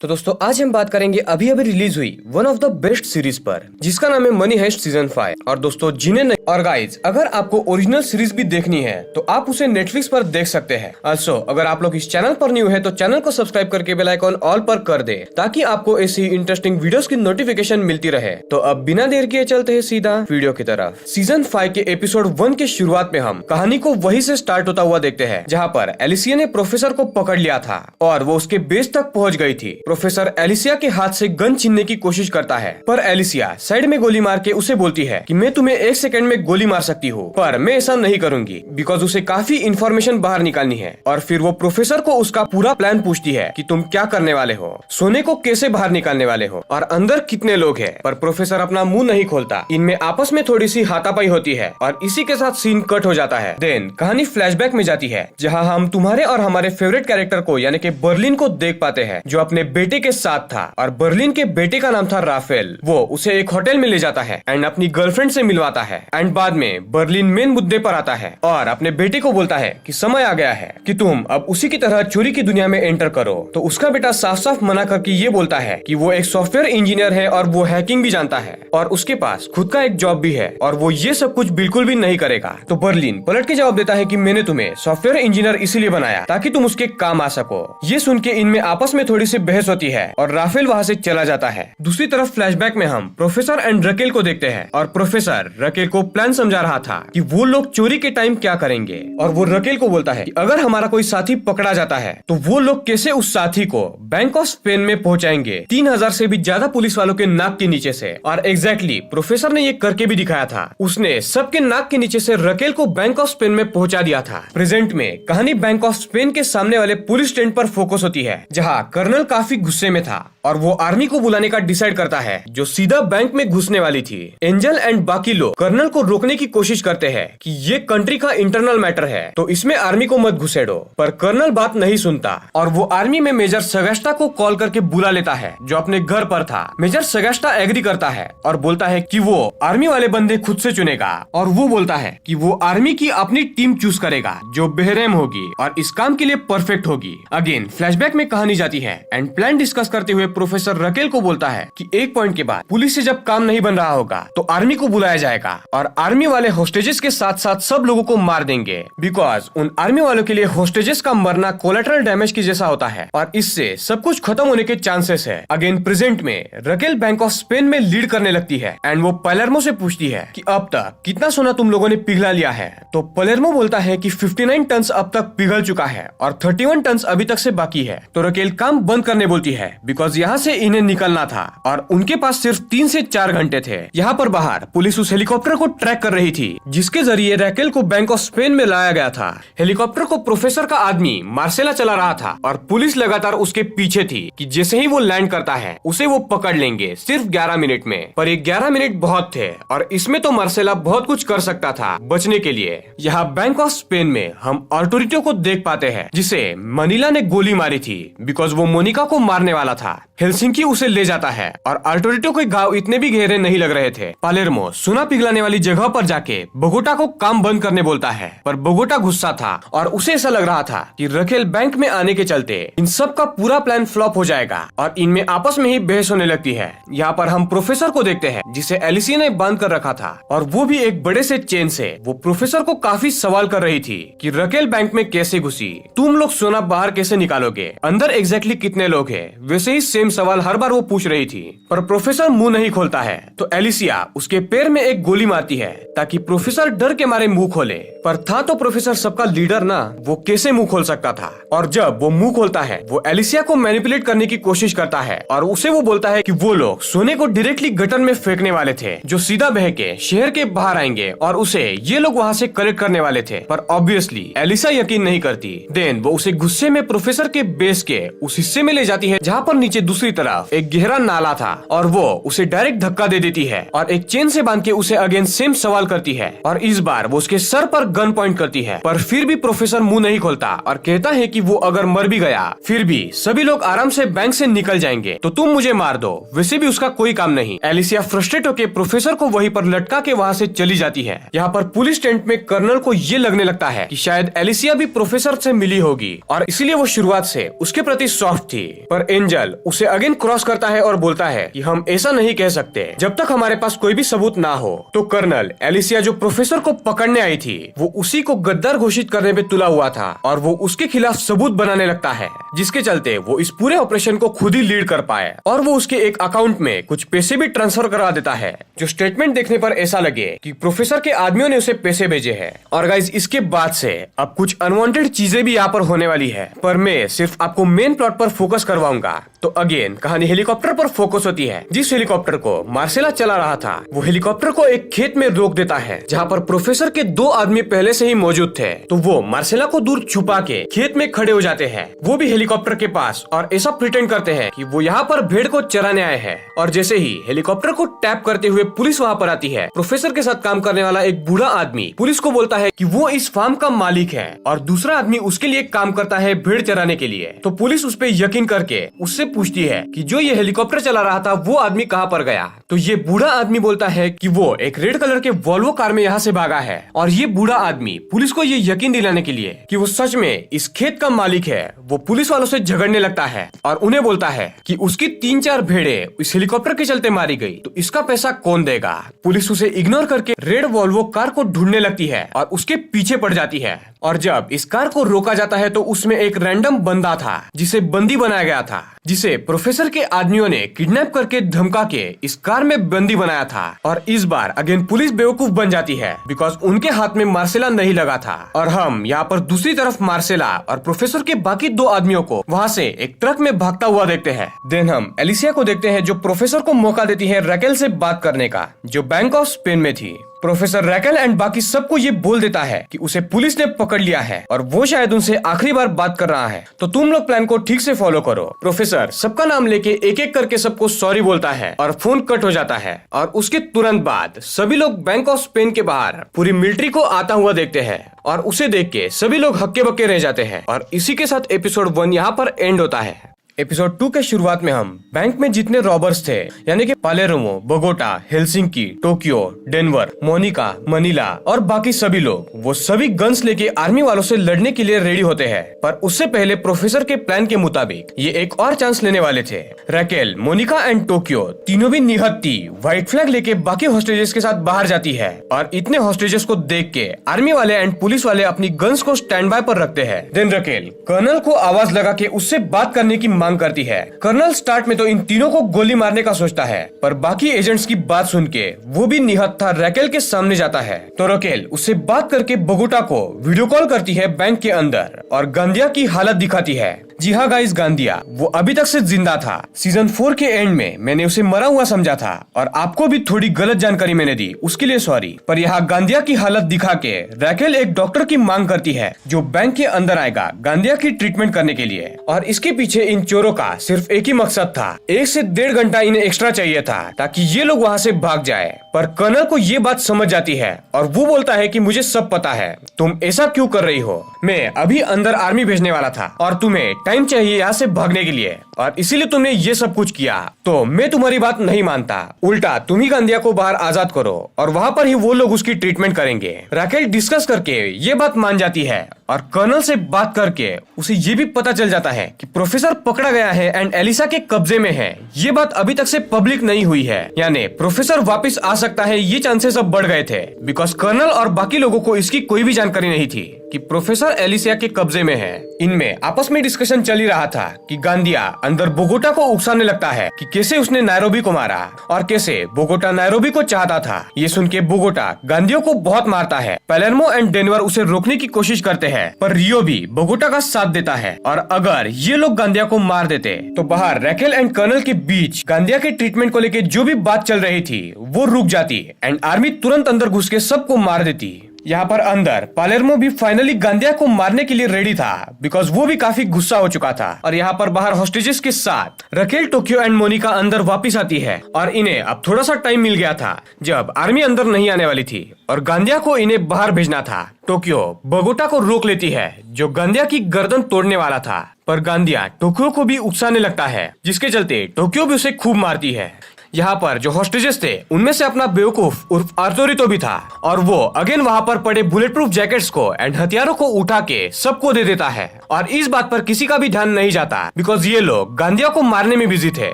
तो दोस्तों आज हम बात करेंगे अभी अभी रिलीज हुई one of the best series पर, जिसका नाम है मनी हाइस्ट सीजन 5। और दोस्तों जिन्हें नहीं, और गाइज अगर आपको ओरिजिनल सीरीज भी देखनी है तो आप उसे नेटफ्लिक्स पर देख सकते हैं। ऑल्सो अगर आप लोग इस चैनल पर न्यू है तो चैनल को सब्सक्राइब करके बेल आइकॉन ऑल पर कर दे, ताकि आपको ऐसी इंटरेस्टिंग वीडियोस की नोटिफिकेशन मिलती रहे। तो अब बिना देर किए चलते हैं सीधा वीडियो की तरफ। सीजन 5 के एपिसोड 1 के शुरुआत में हम कहानी को वही से स्टार्ट होता हुआ देखते हैं जहाँ पर एलिसिया ने प्रोफेसर को पकड़ लिया था और वो उसके बेस तक पहुँच गई थी। प्रोफेसर एलिसिया के हाथ से गन छीनने की कोशिश करता है, पर एलिसिया साइड में गोली मार के उसे बोलती है कि मैं तुम्हें 1 सेकंड में गोली मार सकती हूँ, पर मैं ऐसा नहीं करूंगी, बिकॉज उसे काफी इंफॉर्मेशन बाहर निकालनी है। और फिर वो प्रोफेसर को उसका पूरा प्लान पूछती है कि तुम क्या करने वाले हो, सोने को कैसे बाहर निकालने वाले हो और अंदर कितने लोग हैं। पर प्रोफेसर अपना मुंह नहीं खोलता। इनमें आपस में थोड़ी सी हाथापाई होती है और इसी के साथ सीन कट हो जाता है। देन कहानी फ्लैशबैक में जाती है, जहाँ हम तुम्हारे और हमारे फेवरेट कैरेक्टर को यानी कि बर्लिन को देख पाते हैं, जो अपने बेटे के साथ था। और बर्लिन के बेटे का नाम था राफेल। वो उसे एक होटल में ले जाता है एंड अपनी गर्लफ्रेंड से मिलवाता है। एंड बाद में बर्लिन मेन मुद्दे पर आता है और अपने बेटे को बोलता है कि समय आ गया है कि तुम अब उसी की तरह चोरी की दुनिया में एंटर करो। तो उसका बेटा साफ साफ मना करके ये बोलता है कि वो एक सॉफ्टवेयर इंजीनियर है और वो हैकिंग भी जानता है और उसके पास खुद का एक जॉब भी है और वो ये सब कुछ बिल्कुल भी नहीं करेगा। तो बर्लिन पलट के जवाब देता है कि मैंने तुम्हें सॉफ्टवेयर इंजीनियर इसीलिए बनाया ताकि तुम उसके काम आ सको। ये सुन के इनमें आपस में थोड़ी सी बहस होती है और राफेल वहाँ से चला जाता है। दूसरी तरफ फ्लैशबैक में हम प्रोफेसर एंड रकेल को देखते हैं और प्रोफेसर रकेल को प्लान समझा रहा था कि वो लोग चोरी के टाइम क्या करेंगे। और वो रकेल को बोलता है कि अगर हमारा कोई साथी पकड़ा जाता है तो वो लोग कैसे उस साथी को बैंक ऑफ स्पेन में पहुंचाएंगे 3000 से भी ज्यादा पुलिस वालों के नाक के नीचे से। और एग्जैक्टली प्रोफेसर ने ये करके भी दिखाया था। उसने सबके नाक के नीचे से रकेल को बैंक ऑफ स्पेन में पहुंचा दिया था। प्रेजेंट में कहानी बैंक ऑफ स्पेन के सामने वाले पुलिस स्टैंड पर फोकस होती है, जहाँ कर्नल काफी गुस्से में था और वो आर्मी को बुलाने का डिसाइड करता है, जो सीधा बैंक में घुसने वाली थी। एंजल एंड बाकी लोग कर्नल को रोकने की कोशिश करते हैं कि ये कंट्री का इंटरनल मैटर है, तो इसमें आर्मी को मत घुसेड़ो। पर कर्नल बात नहीं सुनता और वो आर्मी में मेजर सगस्टा को कॉल करके बुला लेता है, जो अपने घर पर था। मेजर सगस्टा एग्री करता है और बोलता है कि वो आर्मी वाले बंदे खुद से चुनेगा और वो बोलता है कि वो आर्मी की अपनी टीम चूज करेगा, जो बेरहम होगी और इस काम के लिए परफेक्ट होगी। अगेन फ्लैशबैक में कहानी जाती है एंड प्लान डिस्कस करते हुए प्रोफेसर रकेल को बोलता है कि एक पॉइंट के बाद पुलिस से जब काम नहीं बन रहा होगा तो आर्मी को बुलाया जाएगा और आर्मी वाले होस्टेजेस के साथ साथ सब लोगों को मार देंगे, बिकॉज उन आर्मी वालों के लिए होस्टेजेस का मरना कोलेटरल डैमेज की जैसा होता है और इससे सब कुछ खत्म होने के चांसेस है। अगेन प्रेजेंट में रकेल बैंक ऑफ स्पेन में लीड करने लगती है एंड वो पलेर्मो से पूछती है कि अब तक कितना सोना तुम लोगों ने पिघला लिया है। तो पलेर्मो बोलता है कि 59 टन अब तक पिघल चुका है और 31 टन अभी तक से बाकी है। तो रकेल काम बंद करने बोलती है, बिकॉज यहाँ से इन्हें निकलना था और उनके पास सिर्फ 3 से 4 घंटे थे। यहाँ पर बाहर पुलिस उस हेलीकॉप्टर को ट्रैक कर रही थी, जिसके जरिए रकेल को बैंक ऑफ स्पेन में लाया गया था। हेलीकॉप्टर को प्रोफेसर का आदमी मार्सेला चला रहा था और पुलिस लगातार उसके पीछे थी कि जैसे ही वो लैंड करता है उसे वो पकड़ लेंगे सिर्फ 11 मिनट में। पर ये 11 मिनट बहुत थे और इसमें तो मार्सेला बहुत कुछ कर सकता था बचने के लिए। यहाँ बैंक ऑफ स्पेन में हम आर्टोरिटो को देख पाते हैं, जिसे मनीला ने गोली मारी थी, बिकॉज वो मोनिका को मारने वाला था। हेलसिंकी उसे ले जाता है और आर्टोरिटो के घाव इतने भी गहरे नहीं लग रहे थे। पालेर्मो सोना पिघलाने वाली जगह पर जाके बोगोटा को काम बंद करने बोलता है, पर बोगोटा गुस्सा था और उसे ऐसा लग रहा था कि रकेल बैंक में आने के चलते इन सब का पूरा प्लान फ्लॉप हो जाएगा और इनमें आपस में ही बहस होने लगती है। यहाँ पर हम प्रोफेसर को देखते हैं, जिसे एलिसिया ने बांध कर रखा था और वो भी एक बड़े से चेन से। वो प्रोफेसर को काफी सवाल कर रही थी कि रकेल बैंक में कैसे घुसी, तुम लोग सोना बाहर कैसे निकालोगे, अंदर एग्जैक्टली कितने लोग हैं। वैसे ही सेम सवाल हर बार वो पूछ रही थी, पर प्रोफेसर मुंह नहीं खोलता है। तो एलिसिया उसके पैर में एक गोली मारती है ताकि प्रोफेसर डर के मारे मुंह खोले। पर था तो प्रोफेसर सबका लीडर ना, वो कैसे मुंह खोल सकता था। और जब वो मुंह खोलता है वो एलिसिया को मैनिपुलेट करने की कोशिश करता है और उसे वो बोलता है कि वो लोग सोने को डायरेक्टली गटर में फेंकने वाले थे, जो सीधा बह के शहर के बाहर आएंगे और उसे ये लोग वहाँ से कलेक्ट करने वाले थे। पर ऑब्वियसली एलिसा यकीन नहीं करती। देन वो उसे गुस्से में प्रोफेसर के बेस के उस हिस्से में ले जाती है जहाँ पर नीचे दूसरी तरफ एक गहरा नाला था और वो उसे डायरेक्ट धक्का दे देती है और एक चेन से बांध के उसे अगेन सेम सवाल करती है और इस बार वो उसके सर पर गन पॉइंट करती है। पर फिर भी प्रोफेसर मुंह नहीं खोलता और कहता है कि वो अगर मर भी गया फिर भी सभी लोग आराम से बैंक से निकल जाएंगे, तो तुम मुझे मार दो, वैसे भी उसका कोई काम नहीं। एलिसिया फ्रस्ट्रेट होकर प्रोफेसर को वहीं पर लटका के वहाँ से चली जाती है। यहाँ पर पुलिस टेंट में कर्नल को ये लगने लगता है कि शायद एलिसिया भी प्रोफेसर से मिली होगी और इसलिए वो शुरुआत से उसके प्रति सॉफ्ट थी। पर एंजल उसे उसे अगेन क्रॉस करता है और बोलता है कि हम ऐसा नहीं कह सकते जब तक हमारे पास कोई भी सबूत ना हो। तो कर्नल एलिसिया जो प्रोफेसर को पकड़ने आई थी वो उसी को गद्दार घोषित करने पे तुला हुआ था और वो उसके खिलाफ सबूत बनाने लगता है, जिसके चलते वो इस पूरे ऑपरेशन को खुद ही लीड कर पाए और वो उसके एक अकाउंट में कुछ पैसे भी ट्रांसफर करा देता है, जो स्टेटमेंट देखने पर ऐसा लगे कि प्रोफेसर के आदमियों ने उसे पैसे भेजे हैं। और गाइज इसके बाद से अब कुछ अनवांटेड चीजें भी यहाँ पर होने वाली है, पर मैं सिर्फ आपको मेन प्लॉट पर फोकस करवाऊंगा। तो अगेन कहानी हेलीकॉप्टर पर फोकस होती है। जिस हेलीकॉप्टर को मार्सेला चला रहा था वो हेलीकॉप्टर को एक खेत में रोक देता है जहाँ पर प्रोफेसर के 2 आदमी पहले से ही मौजूद थे। तो वो मार्सेला को दूर छुपा के खेत में खड़े हो जाते हैं, वो भी हेलीकॉप्टर के पास, और ऐसा प्रिटेंड करते हैं कि वो यहाँ पर भेड़ को चराने आए हैं। और जैसे ही हेलीकॉप्टर को टैप करते हुए पुलिस वहाँ पर आती है, प्रोफेसर के साथ काम करने वाला एक बूढ़ा आदमी पुलिस को बोलता है कि वो इस फार्म का मालिक है और दूसरा आदमी उसके लिए काम करता है भेड़ चराने के लिए। तो पुलिस उस पर यकीन करके उससे पूछती है कि जो ये हेलीकॉप्टर चला रहा था वो आदमी कहाँ पर गया। तो ये बूढ़ा आदमी बोलता है कि वो एक रेड कलर के वॉल्वो कार में यहाँ से भागा है। और ये बूढ़ा आदमी पुलिस को ये यकीन दिलाने के लिए कि वो सच में इस खेत का मालिक है, वो पुलिस वालों से झगड़ने लगता है और उन्हें बोलता है कि उसकी 3-4 भेड़े इस हेलीकॉप्टर के चलते मारी गई, तो इसका पैसा कौन देगा। पुलिस उसे इग्नोर करके रेड वॉल्वो कार को ढूंढने लगती है और उसके पीछे पड़ जाती है। और जब इस कार को रोका जाता है तो उसमें एक रैंडम बंदा था जिसे बंदी बनाया गया था, जिसे प्रोफेसर के आदमियों ने किडनैप करके धमका के इस कार में बंदी बनाया था। और इस बार अगेन पुलिस बेवकूफ बन जाती है बिकॉज उनके हाथ में मार्सेला नहीं लगा था। और हम यहाँ पर दूसरी तरफ मार्सेला और प्रोफेसर के बाकी 2 आदमियों को वहाँ से एक ट्रक में भागता हुआ देखते हैं। देन हम एलिसिया को देखते हैं जो प्रोफेसर को मौका देती है रैकेल से बात करने का, जो बैंक ऑफ स्पेन में थी। प्रोफेसर रैकेल एंड बाकी सबको ये बोल देता है कि उसे पुलिस ने पकड़ लिया है और वो शायद उनसे आखिरी बार बात कर रहा है, तो तुम लोग प्लान को ठीक से फॉलो करो। प्रोफेसर सबका नाम लेके एक एक करके सबको सॉरी बोलता है और फोन कट हो जाता है। और उसके तुरंत बाद सभी लोग बैंक ऑफ स्पेन के बाहर पूरी मिलिट्री को आता हुआ देखते हैं और उसे देख के सभी लोग हक्के बक्के रह जाते हैं। और इसी के साथ एपिसोड 1 यहाँ पर एंड होता है। एपिसोड 2 के शुरुआत में हम बैंक में जितने रॉबर्स थे, यानी कि Palermo, Bogota, Helsinki, Tokyo, Denver, Monica, Manila और बाकी सभी लोग, वो सभी गन्स लेके आर्मी वालों से लड़ने के लिए रेडी होते हैं। पर उससे पहले प्रोफेसर के प्लान के मुताबिक ये एक और चांस लेने वाले थे। रैकेल, मोनिका एंड टोक्यो तीनों भी निहत्ती व्हाइट फ्लैग लेके बाकी हॉस्टेजेस के साथ बाहर जाती है। और इतने हॉस्टेजेस को देख के आर्मी वाले एंड पुलिस वाले अपनी गन्स को स्टैंड बाय पर रखते हैं। देन रैकेल कर्नल को आवाज लगा के उससे बात करने की मांग करती है। कर्नल स्टार्ट में तो इन तीनों को गोली मारने का सोचता है, पर बाकी एजेंट्स की बात सुन के वो भी निहत्था रैकेल के सामने जाता है। तो रैकेल उससे बात करके बोगोटा को वीडियो कॉल करती है बैंक के अंदर और गांदिया की हालत दिखाती है। जी हाँ गाइस, गांदिया वो अभी तक से जिंदा था। सीजन 4 के एंड में मैंने उसे मरा हुआ समझा था और आपको भी थोड़ी गलत जानकारी मैंने दी, उसके लिए सॉरी। पर यहाँ गांदिया की हालत दिखा के रैकेल एक डॉक्टर की मांग करती है जो बैंक के अंदर आएगा गांदिया की ट्रीटमेंट करने के लिए। और इसके पीछे इन चोरों का सिर्फ एक ही मकसद था, 1 से 1.5 घंटा इन्हें एक्स्ट्रा चाहिए था ताकि ये लोग वहाँ से भाग जाए। पर कर्नल को ये बात समझ जाती है और वो बोलता है कि मुझे सब पता है, तुम ऐसा क्यों कर रही हो। मैं अभी अंदर आर्मी भेजने वाला था और तुम्हें टाइम चाहिए यहाँ से भागने के लिए और इसीलिए तुमने ये सब कुछ किया। तो मैं तुम्हारी बात नहीं मानता, उल्टा तुम ही गांदिया को बाहर आजाद करो और वहाँ पर ही वो लोग उसकी ट्रीटमेंट करेंगे। रैकेल डिस्कस करके ये बात मान जाती है और कर्नल से बात करके उसे ये भी पता चल जाता है कि प्रोफेसर पकड़ा गया है एंड एलिसा के कब्जे में है। ये बात अभी तक से पब्लिक नहीं हुई है, यानी प्रोफेसर वापस आ सकता है, ये चांसेस अब बढ़ गए थे बिकॉज कर्नल और बाकी लोगों को इसकी कोई भी जानकारी नहीं थी कि प्रोफेसर एलिसिया के कब्जे में है। इनमें आपस में डिस्कशन चल ही रहा था कि गांदिया अंदर बोगोटा को उकसाने लगता है कि कैसे उसने नायरोबी को मारा और कैसे बोगोटा नायरोबी को चाहता था। ये सुन के बोगोटा गांदियों को बहुत मारता है। पैलेर्मो एंड डेनवर उसे रोकने की कोशिश करते हैं, पर रियो भी बोगोटा का साथ देता है। और अगर ये लोग गांदिया को मार देते तो बाहर रैकेल एंड कर्नल के बीच गांदिया के ट्रीटमेंट को लेकर जो भी बात चल रही थी वो रुक जाती एंड आर्मी तुरंत अंदर घुस के सबको मार देती। यहाँ पर अंदर पालेर्मो भी फाइनली गांदिया को मारने के लिए रेडी था बिकॉज वो भी काफी गुस्सा हो चुका था। और यहाँ पर बाहर हॉस्टेजेस के साथ रैकेल, टोक्यो एंड मोनिका अंदर वापस आती है और इन्हें अब थोड़ा सा टाइम मिल गया था जब आर्मी अंदर नहीं आने वाली थी और गांदिया को इन्हें बाहर भेजना था। टोक्यो बोगोटा को रोक लेती है जो गांदिया की गर्दन तोड़ने वाला था, पर गांदिया टोक्यो को भी उकसाने लगता है जिसके चलते टोक्यो भी उसे खूब मारती है। यहाँ पर जो हॉस्टेजेस थे उनमें से अपना बेवकूफ उर्फ आर्थोरितो भी था और वो अगेन वहाँ पर पड़े बुलेट प्रूफ जैकेट्स को एंड हथियारों को उठा के सबको दे देता है और इस बात पर किसी का भी ध्यान नहीं जाता बिकॉज ये लोग गांधिया को मारने में बिजी थे।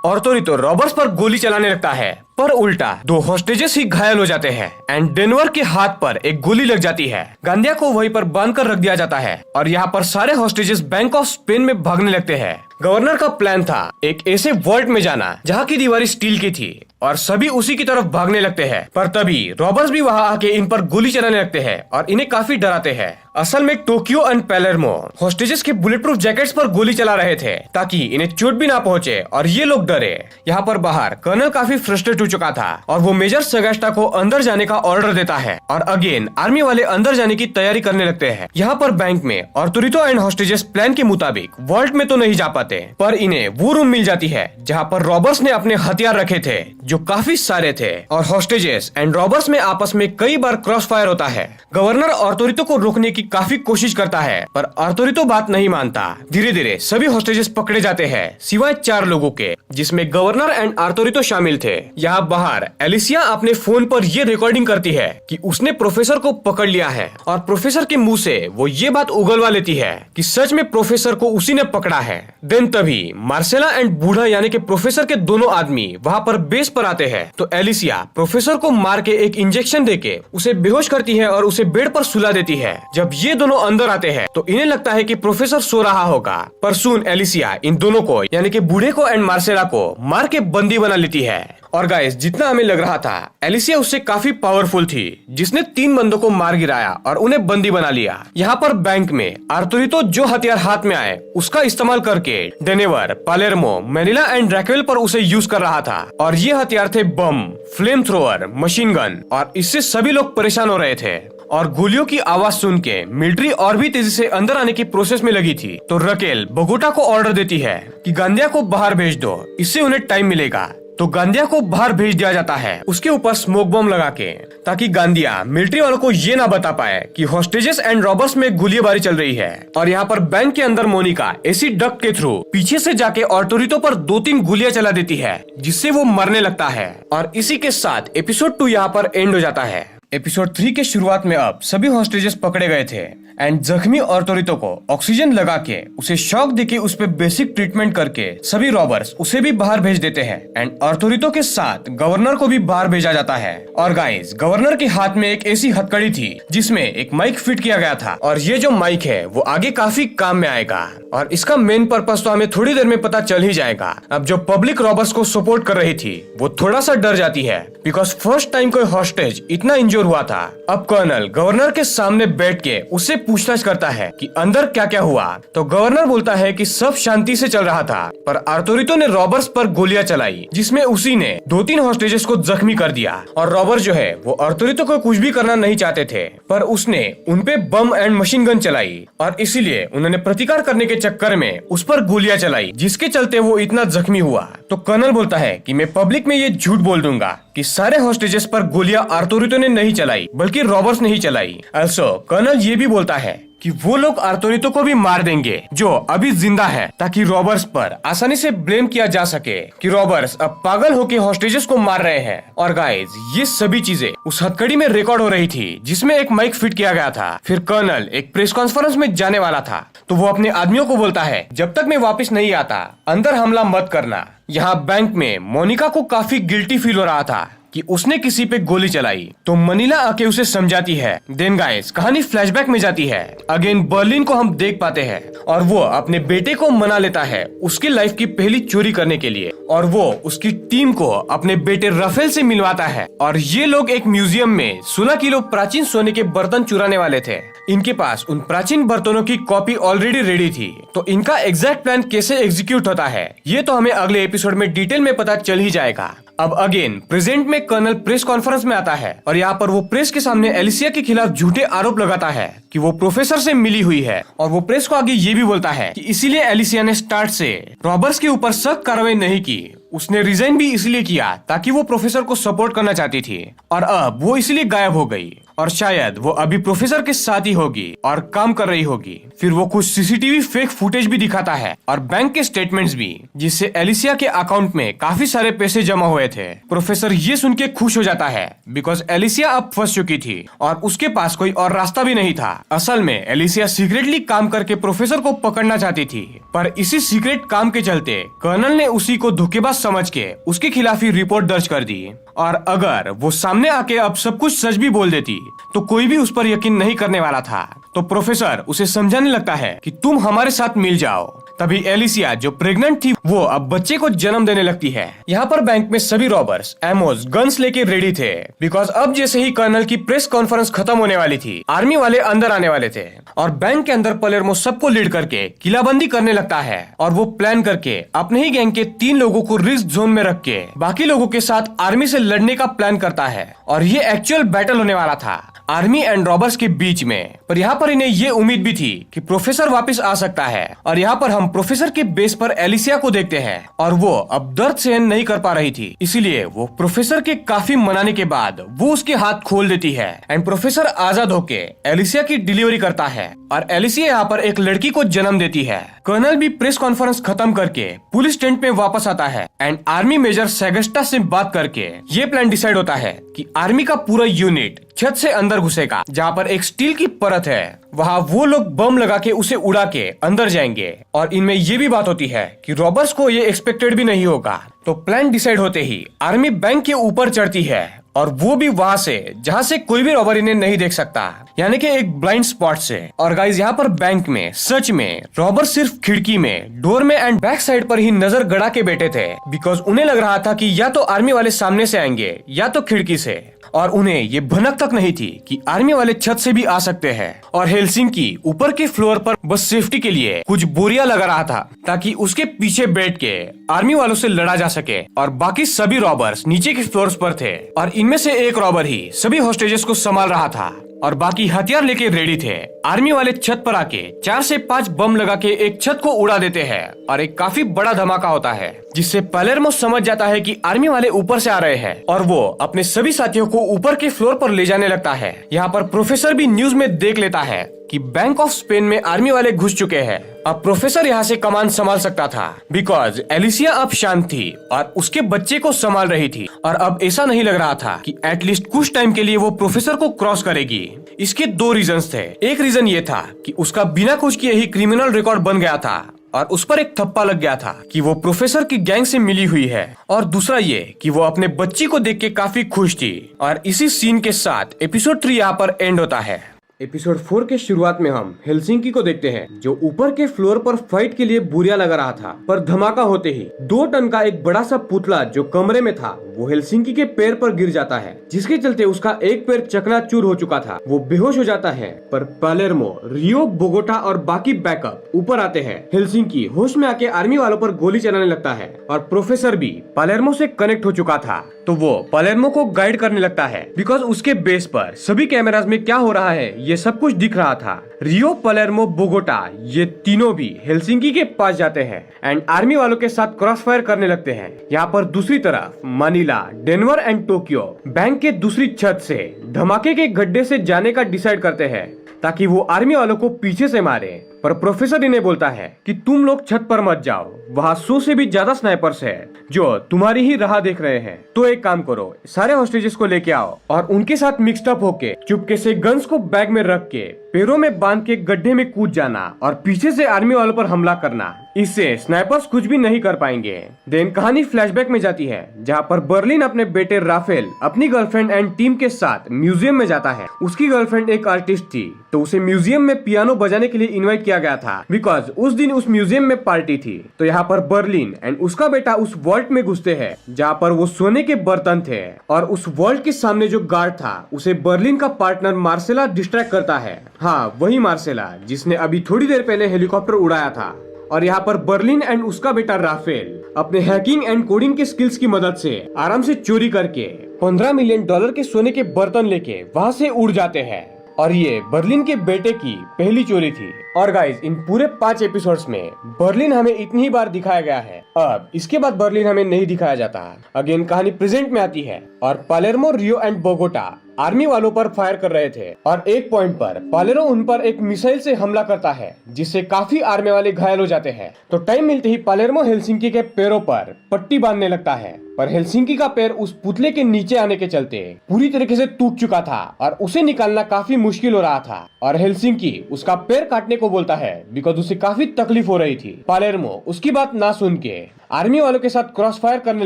आर्थोरितो रॉबर्ट्स पर गोली चलाने लगता है पर उल्टा दो हॉस्टेजेस ही घायल हो जाते हैं एंड डेनवर के हाथ पर एक गोली लग जाती है। गांधिया को वहीं पर बांध कर रख दिया जाता है और यहाँ पर सारे हॉस्टेजेस बैंक ऑफ स्पेन में भागने लगते हैं। गवर्नर का प्लान था एक ऐसे वॉल्ट में जाना जहाँ की दीवारें स्टील की थी और सभी उसी की तरफ भागने लगते हैं पर तभी रॉबर्ट्स भी वहाँ आके इन पर गोली चलाने लगते हैं और इन्हें काफी डराते हैं। असल में टोक्यो एंड पैलेर्मो हॉस्टेजेस के बुलेट प्रूफ जैकेट्स पर गोली चला रहे थे ताकि इन्हें चोट भी ना पहुंचे और ये लोग डरे। यहाँ पर बाहर कर्नल काफी फ्रस्ट्रेट हो चुका था और वो मेजर सगास्टा को अंदर जाने का ऑर्डर देता है और अगेन आर्मी वाले अंदर जाने की तैयारी करने लगते हैं। यहाँ पर बैंक में आर्थोरितो एंड हॉस्टेजेस प्लान के मुताबिक वॉल्ट में तो नहीं जा पाते पर इन्हें वो रूम मिल जाती है जहाँ पर रॉबर्ट्स ने अपने हथियार रखे थे जो काफी सारे थे और हॉस्टेजेस एंड रॉबर्ट्स में आपस में कई बार क्रॉस फायर होता है। गवर्नर आर्थोरितो को रोकने की काफी कोशिश करता है पर आर्थोरितो बात नहीं मानता। धीरे धीरे सभी हॉस्टेजेस पकड़े जाते हैं सिवाय 4 लोगों के जिसमें गवर्नर एंड आर्थोरितो शामिल थे। यहाँ बाहर एलिसिया अपने फोन पर ये रिकॉर्डिंग करती है कि उसने प्रोफेसर को पकड़ लिया है और प्रोफेसर के मुंह से वो ये बात उगलवा लेती है कि सच में प्रोफेसर को उसी ने पकड़ा है। देन तभी मार्सेला एंड बूढ़ा यानी कि प्रोफेसर के दोनों आदमी वहाँ पर बेस पर आते हैं तो एलिसिया प्रोफेसर को मार के एक इंजेक्शन देके उसे बेहोश करती है और उसे बेड पर सुला देती है। जब ये दोनों अंदर आते हैं तो इन्हें लगता है कि प्रोफेसर सो रहा होगा पर सुन एलिसिया इन दोनों को यानी कि बूढ़े को एंड मार्सेला को मार के बंदी बना लेती है। और गाइस जितना हमें लग रहा था एलिसिया उससे काफी पावरफुल थी जिसने 3 बंदों को मार गिराया और उन्हें बंदी बना लिया। यहाँ पर बैंक में आर्थोरितो जो हथियार हाथ में आए उसका इस्तेमाल करके डेनेवर, पालेर्मो, मैनिला एंड ड्रैक्वेल पर उसे यूज कर रहा था और ये हथियार थे बम, फ्लेम थ्रोअर, मशीन गन और इससे सभी लोग परेशान हो रहे थे। और गोलियों की आवाज सुन के मिलिट्री और भी तेजी से अंदर आने की प्रोसेस में लगी थी तो रकेल बोगोटा को ऑर्डर देती है कि गांधिया को बाहर भेज दो, इससे उन्हें टाइम मिलेगा। तो गांधिया को बाहर भेज दिया जाता है उसके ऊपर स्मोक बम लगा के ताकि गांधिया मिलिट्री वालों को ये ना बता पाए कि हॉस्टेजेस एंड रॉबर्ट्स में गोलीबारी चल रही है। और यहाँ पर बैंक के अंदर मोनिका एसी डक्ट के थ्रू पीछे से जाके आर्थोरितो पर 2-3 गोलियां चला देती है जिससे वो मरने लगता है और इसी के साथ एपिसोड 2 यहाँ पर एंड हो जाता है। एपिसोड 3 के शुरुआत में अब सभी हॉस्टेजेस पकड़े गए थे एंड जख्मी आर्थोरितो को ऑक्सीजन लगा के उसे शॉक देके उस पे बेसिक ट्रीटमेंट करके सभी रॉबर्स उसे भी बाहर भेज देते हैं एंड आर्थोरितो के साथ गवर्नर को भी बाहर भेजा जाता है। और गाइस गवर्नर के हाथ में एक ऐसी हथकड़ी थी जिसमें एक माइक फिट किया गया था और ये जो माइक है वो आगे काफी काम में आएगा और इसका मेन पर्पस तो हमें थोड़ी देर में पता चल ही जाएगा। अब जो पब्लिक रॉबर्स को सपोर्ट कर रही थी वो थोड़ा सा डर जाती है बिकॉज फर्स्ट टाइम कोई हॉस्टेज इतना इंजोर हुआ था। अब कर्नल गवर्नर के सामने बैठ के उससे पूछताछ करता है कि अंदर क्या क्या हुआ तो गवर्नर बोलता है कि सब शांति से चल रहा था पर आर्थोरितो ने रॉबर्स पर गोलियां चलाई जिसमें उसी ने 2-3 हॉस्टेजेस को जख्मी कर दिया और रॉबर जो है वो आर्थोरितो को कुछ भी करना नहीं चाहते थे पर उसने उनपे बम एंड मशीन गन चलाई और इसीलिए उन्होंने प्रतिकार करने के चक्कर में उस पर गोलियां चलाई जिसके चलते वो इतना जख्मी हुआ। तो कर्नल बोलता है कि मैं पब्लिक में ये झूठ बोल दूंगा कि सारे हॉस्टेजेस पर गोलियां आर्थोरितो ने नहीं चलाई बल्कि रॉबर्ट्स ने ही चलाई। also कर्नल ये भी बोलता है कि वो लोग आर्थोरितो को भी मार देंगे जो अभी जिंदा है ताकि रॉबर्ट्स पर आसानी से ब्लेम किया जा सके कि रॉबर्ट्स अब पागल होके हॉस्टेजेस को मार रहे हैं। और गाइस ये सभी चीजें उस हथकड़ी में रिकॉर्ड हो रही थी जिसमें एक माइक फिट किया गया था। फिर कर्नल एक प्रेस कॉन्फ्रेंस में जाने वाला था तो वो अपने आदमियों को बोलता है जब तक मैं वापस नहीं आता अंदर हमला मत करना। यहाँ बैंक में मोनिका को काफी गिल्टी फील हो रहा था कि उसने किसी पे गोली चलाई तो मनीला आके उसे समझाती है। देन गाइस कहानी फ्लैशबैक में जाती है। अगेन बर्लिन को हम देख पाते हैं और वो अपने बेटे को मना लेता है उसकी लाइफ की पहली चोरी करने के लिए और वो उसकी टीम को अपने बेटे राफेल से मिलवाता है। और ये लोग एक म्यूजियम में 16 किलो प्राचीन सोने के बर्तन चुराने वाले थे। इनके पास उन प्राचीन बर्तनों की कॉपी ऑलरेडी रेडी थी तो इनका एग्जैक्ट प्लान कैसे एग्जीक्यूट होता है ये तो हमें अगले एपिसोड में डिटेल में पता चल ही जाएगा। अब अगेन प्रेजेंट में कर्नल प्रेस कॉन्फ्रेंस में आता है और यहाँ पर वो प्रेस के सामने एलिसिया के खिलाफ झूठे आरोप लगाता है कि वो प्रोफेसर से मिली हुई है और वो प्रेस को आगे ये भी बोलता है कि इसीलिए एलिसिया ने स्टार्ट से रॉबर्ट्स के ऊपर सख्त कार्रवाई नहीं की। उसने रिजाइन भी इसलिए किया ताकि वो प्रोफेसर को सपोर्ट करना चाहती थी और अब वो इसलिए गायब हो गई। और शायद वो अभी प्रोफेसर के साथ ही होगी और काम कर रही होगी। फिर वो कुछ सीसीटीवी फेक फुटेज भी दिखाता है और बैंक के स्टेटमेंट्स भी, जिससे एलिसिया के अकाउंट में काफी सारे पैसे जमा हुए थे। प्रोफेसर ये सुन के खुश हो जाता है बिकॉज एलिसिया अब फंस चुकी थी और उसके पास कोई और रास्ता भी नहीं था। असल में एलिसिया सीक्रेटली काम करके प्रोफेसर को पकड़ना चाहती थी, पर इसी सीक्रेट काम के चलते कर्नल ने उसी को धोखेबाज समझ के उसके खिलाफ ही रिपोर्ट दर्ज कर दी। और अगर वो सामने आके अब सब कुछ सच भी बोल देती तो कोई भी उस पर यकीन नहीं करने वाला था। तो प्रोफेसर उसे समझाने लगता है कि तुम हमारे साथ मिल जाओ। तभी एलिसिया जो प्रेग्नेंट थी वो अब बच्चे को जन्म देने लगती है। यहाँ पर बैंक में सभी रॉबर्स एमोस गन्स लेके रेडी थे बिकॉज अब जैसे ही कर्नल की प्रेस कॉन्फ्रेंस खत्म होने वाली थी, आर्मी वाले अंदर आने वाले थे और बैंक के अंदर पलेर्मो सबको लीड करके किलाबंदी करने लगता है। और वो प्लान करके अपने ही गैंग के 3 लोगों को रिस्क जोन में रख के बाकी लोगों के साथ आर्मी से लड़ने का प्लान करता है। और ये एक्चुअल बैटल होने वाला था आर्मी एंड रॉबर्स के बीच में। पर यहाँ पर इन्हें ये उम्मीद भी थी कि प्रोफेसर वापस आ सकता है। और यहाँ पर हम प्रोफेसर के बेस पर एलिसिया को देखते हैं और वो अब दर्द सहन नहीं कर पा रही थी, इसीलिए वो प्रोफेसर के काफी मनाने के बाद वो उसके हाथ खोल देती है एंड प्रोफेसर आजाद होके एलिसिया की डिलीवरी करता है और एलिसिया यहाँ पर एक लड़की को जन्म देती है। कर्नल भी प्रेस कॉन्फ्रेंस खत्म करके पुलिस टेंट में वापस आता है एंड आर्मी मेजर सेगस्टा से बात करके ये प्लान डिसाइड होता है कि आर्मी का पूरा यूनिट छत से अंदर घुसेगा जहाँ पर एक स्टील की परत है। वहाँ वो लोग बम लगा के उसे उड़ा के अंदर जाएंगे। और इनमें ये भी बात होती है कि रॉबर्स को ये एक्सपेक्टेड भी नहीं होगा। तो प्लान डिसाइड होते ही आर्मी बैंक के ऊपर चढ़ती है और वो भी वहाँ से जहाँ से कोई भी रॉबर इन्हें नहीं देख सकता, यानी कि एक ब्लाइंड स्पॉट से। और गाइस यहाँ पर बैंक में सच में रॉबर सिर्फ खिड़की में, डोर में एंड बैक साइड पर ही नजर गड़ा के बैठे थे बिकॉज उन्हें लग रहा था कि या तो आर्मी वाले सामने से आएंगे या तो खिड़की से। और उन्हें ये भनक तक नहीं थी कि आर्मी वाले छत से भी आ सकते हैं। और हेलसिंकी ऊपर के फ्लोर पर बस सेफ्टी के लिए कुछ बोरिया लगा रहा था ताकि उसके पीछे बैठ के आर्मी वालों से लड़ा जा सके। और बाकी सभी रॉबर्स नीचे के फ्लोर्स पर थे और इनमें से एक रॉबर ही सभी हॉस्टेजेस को संभाल रहा था और बाकी हथियार लेके रेडी थे। आर्मी वाले छत पर आके 4 से 5 बम लगा के एक छत को उड़ा देते हैं और एक काफी बड़ा धमाका होता है जिससे पलेर्मो समझ जाता है कि आर्मी वाले ऊपर से आ रहे हैं और वो अपने सभी साथियों को ऊपर के फ्लोर पर ले जाने लगता है। यहाँ पर प्रोफेसर भी न्यूज में देख लेता है कि बैंक ऑफ स्पेन में आर्मी वाले घुस चुके हैं। अब प्रोफेसर यहाँ से कमान संभाल सकता था बिकॉज एलिसिया अब शांत थी और उसके बच्चे को संभाल रही थी। और अब ऐसा नहीं लग रहा था कि एटलीस्ट कुछ टाइम के लिए वो प्रोफेसर को क्रॉस करेगी। इसके 2 रीजंस थे। एक रीजन ये था कि उसका बिना कुछ किए ही क्रिमिनल रिकॉर्ड बन गया था और उस पर एक थप्पा लग गया था कि वो प्रोफेसर की गैंग से मिली हुई है। और दूसरा ये कि वो अपने बच्ची को देख के काफी खुश थी। और इसी सीन के साथ एपिसोड 3 यहाँ पर एंड होता है। एपिसोड 4 के शुरुआत में हम हेलसिंकी को देखते हैं जो ऊपर के फ्लोर पर फाइट के लिए बुरिया लगा रहा था। पर धमाका होते ही 2 टन का एक बड़ा सा पुतला जो कमरे में था वो हेलसिंकी के पैर पर गिर जाता है, जिसके चलते उसका एक पैर चकनाचूर हो चुका था। वो बेहोश हो जाता है। पर पलेर्मो, रियो, बोगोटा और बाकी बैकअप ऊपर आते हैं। हेलसिंकी होश में आके आर्मी वालों पर गोली चलाने लगता है और प्रोफेसर भी पलेर्मो से कनेक्ट हो चुका था तो वो पलेर्मो को गाइड करने लगता है बिकॉज उसके बेस पर सभी कैमरास में क्या हो रहा है ये सब कुछ दिख रहा था। रियो, पलेर्मो, बोगोटा ये तीनों भी हेलसिंकी के पास जाते हैं एंड आर्मी वालों के साथ क्रॉस फायर करने लगते हैं। यहाँ पर दूसरी तरफ Manila, Denver and Tokyo bank के दूसरी छत से धमाके के गड्ढे से जाने का डिसाइड करते हैं ताकि वो आर्मी वालों को पीछे से मारे। पर प्रोफेसर इन्हें बोलता है कि तुम लोग छत पर मत जाओ, वहाँ 100 से भी ज्यादा स्नाइपर्स हैं जो तुम्हारी ही राह देख रहे हैं। तो एक काम करो, सारे हॉस्टेजेस को लेके आओ और उनके साथ मिक्सड अप होके चुपके से गन्स को बैग में रख के पैरों में बांध के गड्ढे में कूद जाना और पीछे से आर्मी वालों पर हमला करना। इससे स्नाइपर्स कुछ भी नहीं कर पाएंगे। देन कहानी फ्लैशबैक में जाती है जहाँ पर बर्लिन अपने बेटे राफेल अपनी गर्लफ्रेंड एंड टीम के साथ म्यूजियम में जाता है। उसकी गर्लफ्रेंड एक आर्टिस्ट थी तो उसे म्यूजियम में पियानो बजाने के लिए इनवाइट किया गया था बिकॉज उस दिन उस म्यूजियम में पार्टी थी। तो यहाँ पर बर्लिन एंड उसका बेटा उस वॉल्ट में घुसते हैं जहाँ पर वो सोने के बर्तन थे और उस वॉल्ट के सामने जो गार्ड था उसे बर्लिन का पार्टनर मार्सेला डिस्ट्रैक्ट करता है। हाँ, वही मार्सेला जिसने अभी थोड़ी देर पहले हेलीकॉप्टर उड़ाया था। और यहाँ पर बर्लिन एंड उसका बेटा राफेल अपने हैकिंग एंड कोडिंग के स्किल्स की मदद से आराम से चोरी करके $15 मिलियन के सोने के बर्तन लेके वहाँ से उड़ जाते हैं। और ये बर्लिन के बेटे की पहली चोरी थी। और गाइस, इन पूरे 5 एपिसोड्स में बर्लिन हमें इतनी ही बार दिखाया गया है। अब इसके बाद बर्लिन हमें नहीं दिखाया जाता। अगेन कहानी प्रेजेंट में आती है और Palermo, Rio and Bogota army वालों पर फायर कर रहे थे और एक पॉइंट पर पालेरो उन पर एक मिसाइल से हमला करता है जिससे काफी आर्मी वाले घायल हो जाते हैं। तो टाइम मिलते ही पालेर्मो हेलसिंकी के पैरों पर पट्टी बांधने लगता है, पर हेलसिंकी का पैर उस पुतले के नीचे आने के चलते पूरी तरीके से टूट चुका था और उसे निकालना काफी मुश्किल हो रहा था और हेलसिंकी उसका पैर काटने को बोलता है बिकॉज उसे काफी तकलीफ हो रही थी। पालेर्मो उसकी बात ना सुन के आर्मी वालों के साथ क्रॉस फायर करने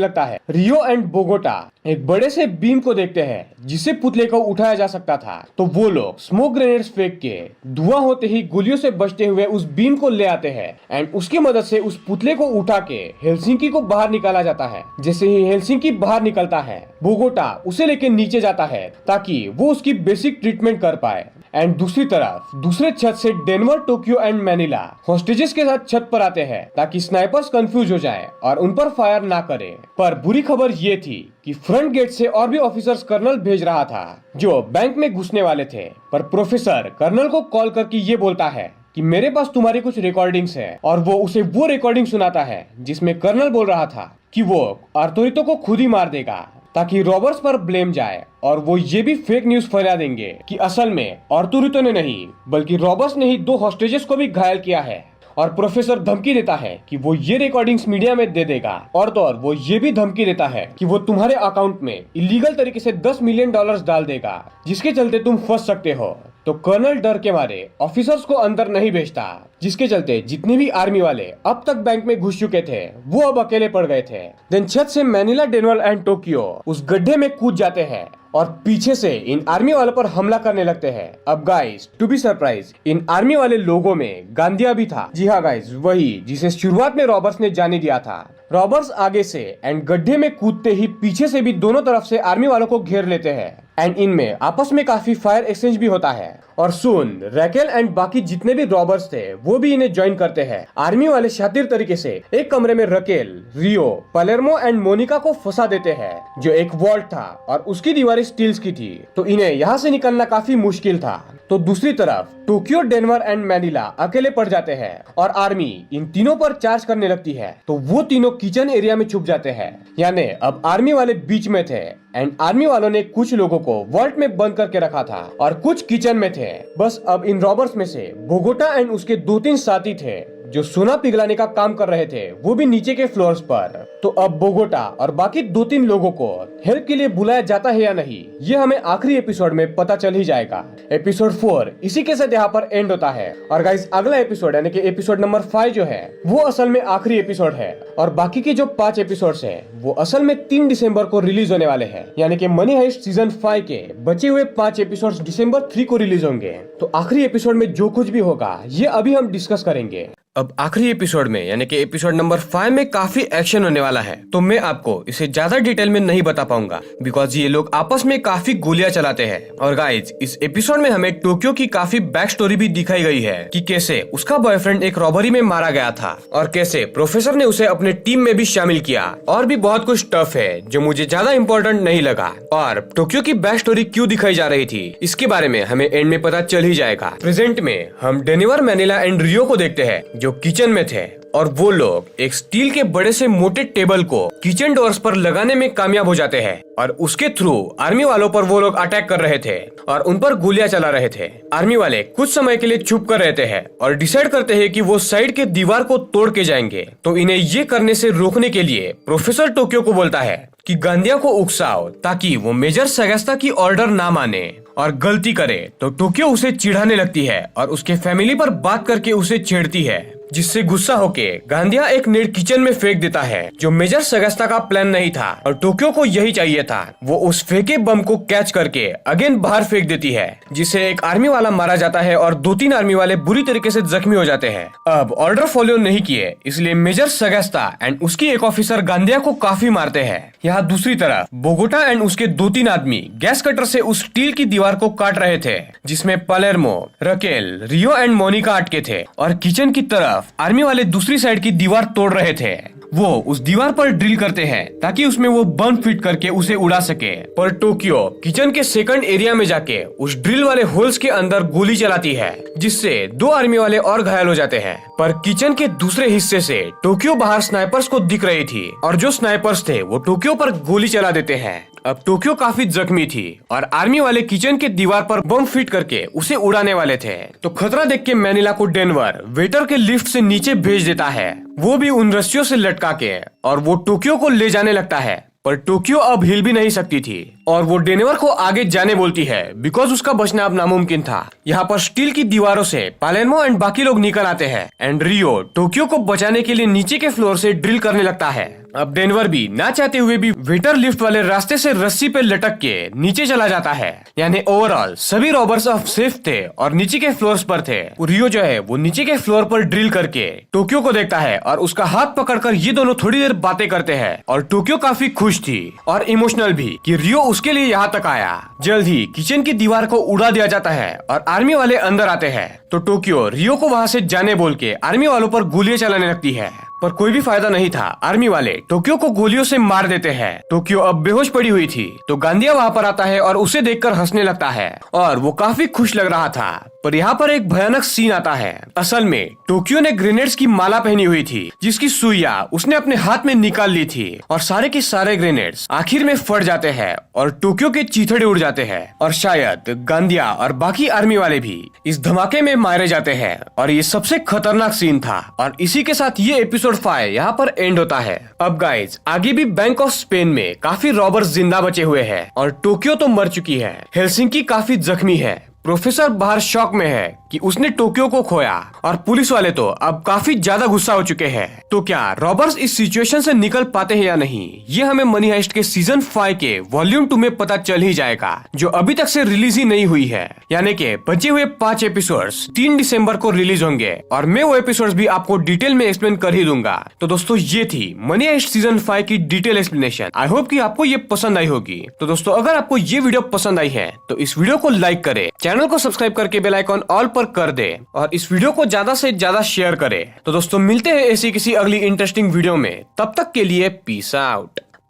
लगता है। रियो एंड बोगोटा एक बड़े से बीम को देखते हैं जिससे पुतले को उठाया जा सकता था, तो वो लोग स्मोक ग्रेनेड्स फेंक के धुआं होते ही गोलियों से बचते हुए उस बीम को ले आते हैं एंड उसकी मदद से उस पुतले को उठा के हेलसिंकी को बाहर निकाला जाता है। जैसे ही हेलसिंकी बाहर निकलता है, बोगोटा उसे लेके नीचे जाता है ताकि वो उसकी बेसिक ट्रीटमेंट कर पाए। एंड दूसरी तरफ दूसरे छत से डेनवर, टोक्यो एंड मैनिला हॉस्टेजेस के साथ छत पर आते हैं ताकि स्नाइपर्स कंफ्यूज हो जाए और उन पर फायर ना करे। पर बुरी खबर ये थी कि फ्रंट गेट से और भी ऑफिसर्स कर्नल भेज रहा था जो बैंक में घुसने वाले थे, पर प्रोफेसर कर्नल को कॉल करके ये बोलता है कि मेरे पास तुम्हारी कुछ रिकॉर्डिंग्स है और वो उसे वो रिकॉर्डिंग सुनाता है जिसमें कर्नल बोल रहा था कि वो आर्थोरितो को खुद ही मार देगा ताकि रॉबर्ट्स पर ब्लेम जाए और वो ये भी फेक न्यूज फैला देंगे कि असल में आर्थोरितो ने नहीं बल्कि रॉबर्ट्स ने ही 2 हॉस्टेजेस को भी घायल किया है। और प्रोफेसर धमकी देता है कि वो ये रिकॉर्डिंग्स मीडिया में दे देगा और तो और वो ये भी धमकी देता है कि वो तुम्हारे अकाउंट में इलीगल तरीके से $10 मिलियन डाल देगा जिसके चलते तुम फंस सकते हो। तो कर्नल डर के मारे ऑफिसर्स को अंदर नहीं भेजता, जिसके चलते जितने भी आर्मी वाले अब तक बैंक में घुस चुके थे वो अब अकेले पड़ गए थे। देन छत से मैनिला, डेनवर एंड टोक्यो उस गड्ढे में कूद जाते हैं और पीछे से इन आर्मी वालों पर हमला करने लगते हैं। अब गाइस टू बी सरप्राइज, इन आर्मी वाले लोगों में गांधिया भी था। जी हाँ गाइस, वही जिसे शुरुआत में रॉबर्ट्स ने जाने दिया था। रॉबर्ट्स आगे से एंड गड्ढे में कूदते ही पीछे से भी दोनों तरफ से आर्मी वालों को घेर लेते हैं एंड इनमें आपस में काफी फायर एक्सचेंज भी होता है। और सुन रैकेल एंड बाकी जितने भी रॉबर्ट्स थे वो भी इन्हें ज्वाइन करते हैं। आर्मी वाले शातिर तरीके से एक कमरे में Raquel, Rio, Palermo and Monica को फंसा देते हैं जो एक वॉल्ट था और उसकी दीवारें स्टील्स की थी, तो इन्हें यहाँ से निकलना काफी मुश्किल था। तो दूसरी तरफ टोक्यो, डेनवर एंड मैनिला अकेले पड़ जाते हैं और आर्मी इन तीनों पर चार्ज करने लगती है, तो वो तीनों किचन एरिया में छुप जाते हैं। यानी अब आर्मी वाले बीच में थे एंड आर्मी वालों ने कुछ लोगों को वॉल्ट में बंद करके रखा था और कुछ किचन में थे। बस अब इन रॉबर्ट्स में से बोगोटा एंड उसके 2-3 साथी थे जो सोना पिघलाने का काम कर रहे थे, वो भी नीचे के फ्लोर्स पर। तो अब बोगोटा और बाकी 2-3 लोगों को हेल्प के लिए बुलाया जाता है या नहीं, ये हमें आखिरी एपिसोड में पता चल ही जाएगा। एपिसोड 4 इसी के साथ यहाँ पर एंड होता है और गाइस अगला एपिसोड यानी कि एपिसोड नंबर 5 जो है वो असल में आखिरी एपिसोड है और बाकी के जो 5 एपिसोड्स है वो असल में 3 दिसंबर को रिलीज होने वाले हैं। यानी कि मनी हाइस्ट सीजन 5 के बचे हुए 5 एपिसोड्स दिसंबर 3 को रिलीज होंगे। तो आखिरी एपिसोड में जो कुछ भी होगा ये अभी हम डिस्कस करेंगे। अब आखिरी एपिसोड में यानी कि एपिसोड नंबर 5 में काफी एक्शन होने वाला है, तो मैं आपको इसे ज्यादा डिटेल में नहीं बता पाऊंगा बिकॉज ये लोग आपस में काफी गोलियां चलाते हैं। और गाइज इस एपिसोड में हमें टोक्यो की काफी बैक स्टोरी भी दिखाई गई है कि कैसे उसका बॉयफ्रेंड एक रॉबरी में मारा गया था और कैसे प्रोफेसर ने उसे अपने टीम में भी शामिल किया। और भी बहुत कुछ टफ है जो मुझे ज्यादा इम्पोर्टेंट नहीं लगा। और टोक्यो की बैक स्टोरी क्यों दिखाई जा रही थी इसके बारे में हमें एंड में पता चल ही जाएगा। प्रेजेंट में हम डेनवर, मैनिला एंड रियो को देखते हैं जो किचन में थे और वो लोग एक स्टील के बड़े से मोटे टेबल को किचन डोर्स पर लगाने में कामयाब हो जाते हैं और उसके थ्रू आर्मी वालों पर वो लोग अटैक कर रहे थे और उन पर गोलियां चला रहे थे। आर्मी वाले कुछ समय के लिए चुप कर रहते हैं और डिसाइड करते हैं कि वो साइड के दीवार को तोड़ के जाएंगे। तो इन्हें ये करने से रोकने के लिए प्रोफेसर टोक्यो को बोलता है कि गांधिया को उकसाओ ताकि वो मेजर सगास्ता की ऑर्डर ना माने और गलती करे तो टोक्यो उसे चिढ़ाने लगती है और उसके फैमिली पर बात करके उसे छेड़ती है, जिससे गुस्सा होके गांधिया एक नेट किचन में फेंक देता है जो मेजर सगास्ता का प्लान नहीं था और टोक्यो को यही चाहिए था। वो उस फेंके बम को कैच करके अगेन बाहर फेंक देती है जिससे एक आर्मी वाला मारा जाता है और 2-3 आर्मी वाले बुरी तरीके से जख्मी हो जाते हैं। अब ऑर्डर फॉलो नहीं किए इसलिए मेजर सगास्ता एंड उसकी एक ऑफिसर गांधिया को काफी मारते हैं। यहाँ दूसरी तरफ बोगोटा एंड उसके 2-3 आदमी गैस कटर से उस स्टील की दीवार को काट रहे थे जिसमें Palermo, Raquel, Rio and Monica अटके थे और किचन की तरफ तरफ आर्मी वाले दूसरी साइड की दीवार तोड़ रहे थे। वो उस दीवार पर ड्रिल करते हैं ताकि उसमें वो बम फिट करके उसे उड़ा सके, पर टोक्यो किचन के सेकंड एरिया में जाके उस ड्रिल वाले होल्स के अंदर गोली चलाती है, जिससे 2 आर्मी वाले और घायल हो जाते हैं। पर किचन के दूसरे हिस्से से टोक्यो बाहर स्नाइपर्स को दिख रही थी और जो स्नाइपर्स थे वो टोक्यो पर गोली चला देते हैं। अब टोक्यो काफी जख्मी थी और आर्मी वाले किचन के दीवार पर बम फिट करके उसे उड़ाने वाले थे। तो खतरा देख के मैनिला को डेनवर वेटर के लिफ्ट से नीचे भेज देता है, वो भी उन रस्सियों से लटका के, और वो टोक्यो को ले जाने लगता है। पर टोक्यो अब हिल भी नहीं सकती थी और वो डेनवर को आगे जाने बोलती है बिकॉज उसका बचना अब नामुमकिन था। यहाँ पर स्टील की दीवारों से पालेर्मो एंड बाकी लोग निकल आते हैं एंड रियो टोक्यो को बचाने के लिए नीचे के फ्लोर से ड्रिल करने लगता है। अब डेनवर भी ना चाहते हुए भी वेटर लिफ्ट वाले रास्ते से रस्सी पे लटक के नीचे चला जाता है। यानी ओवरऑल सभी रॉबर्स अब सेफ थे और नीचे के फ्लोर्स पर थे। रियो जो है वो नीचे के फ्लोर पर ड्रिल करके टोक्यो को देखता है और उसका हाथ पकड़कर ये दोनों थोड़ी देर बातें करते हैं और टोक्यो काफी खुश थी और इमोशनल भी कि रियो उसके लिए यहाँ तक आया। जल्द ही किचन की दीवार को उड़ा दिया जाता है और आर्मी वाले अंदर आते हैं, तो टोक्यो रियो को वहाँ से जाने बोल के आर्मी वालों पर गोलियां चलाने लगती है, पर कोई भी फायदा नहीं था। आर्मी वाले टोक्यो को गोलियों से मार देते हैं। टोक्यो अब बेहोश पड़ी हुई थी, तो गांधिया वहाँ पर आता है और उसे देखकर हंसने लगता है और वो काफी खुश लग रहा था। पर यहाँ पर एक भयानक सीन आता है। असल में टोक्यो ने ग्रेनेड्स की माला पहनी हुई थी जिसकी सुइया उसने अपने हाथ में निकाल ली थी और सारे के सारे ग्रेनेड्स आखिर में फट जाते हैं और टोक्यो के चीथड़े उड़ जाते हैं और शायद गांधिया और बाकी आर्मी वाले भी इस धमाके में मारे जाते हैं। और ये सबसे खतरनाक सीन था और इसी के साथ ये एपिसोड 5 यहाँ पर एंड होता है। अब गाइज आगे भी बैंक ऑफ स्पेन में काफी रॉबर्स जिंदा बचे हुए हैं और टोक्यो तो मर चुकी है। हेलसिंकी काफी जख्मी है। प्रोफेसर बाहर शॉक में है कि उसने टोक्यो को खोया और पुलिस वाले तो अब काफी ज्यादा गुस्सा हो चुके हैं। तो क्या रॉबर्स इस सिचुएशन से निकल पाते हैं या नहीं, ये हमें मनी हाइस्ट के सीजन 5 के वॉल्यूम 2 में पता चल ही जाएगा, जो अभी तक से रिलीज ही नहीं हुई है। यानी कि बचे हुए 5 एपिसोड्स 3 दिसंबर को रिलीज होंगे और मैं वो एपिसोड्स भी आपको डिटेल में एक्सप्लेन कर ही दूंगा। तो दोस्तों ये थी मनी हाइस्ट सीजन 5 की डिटेल एक्सप्लेनेशन। आई होप कि आपको ये पसंद आई होगी। तो दोस्तों अगर आपको ये वीडियो पसंद आई है तो इस वीडियो को लाइक करे, चैनल को सब्सक्राइब करके बेल आइकॉन ऑल पर कर दे और इस वीडियो को ज्यादा से ज्यादा शेयर करें। तो दोस्तों मिलते हैं ऐसी किसी अगली इंटरेस्टिंग वीडियो में, तब तक के लिए पीस आउट।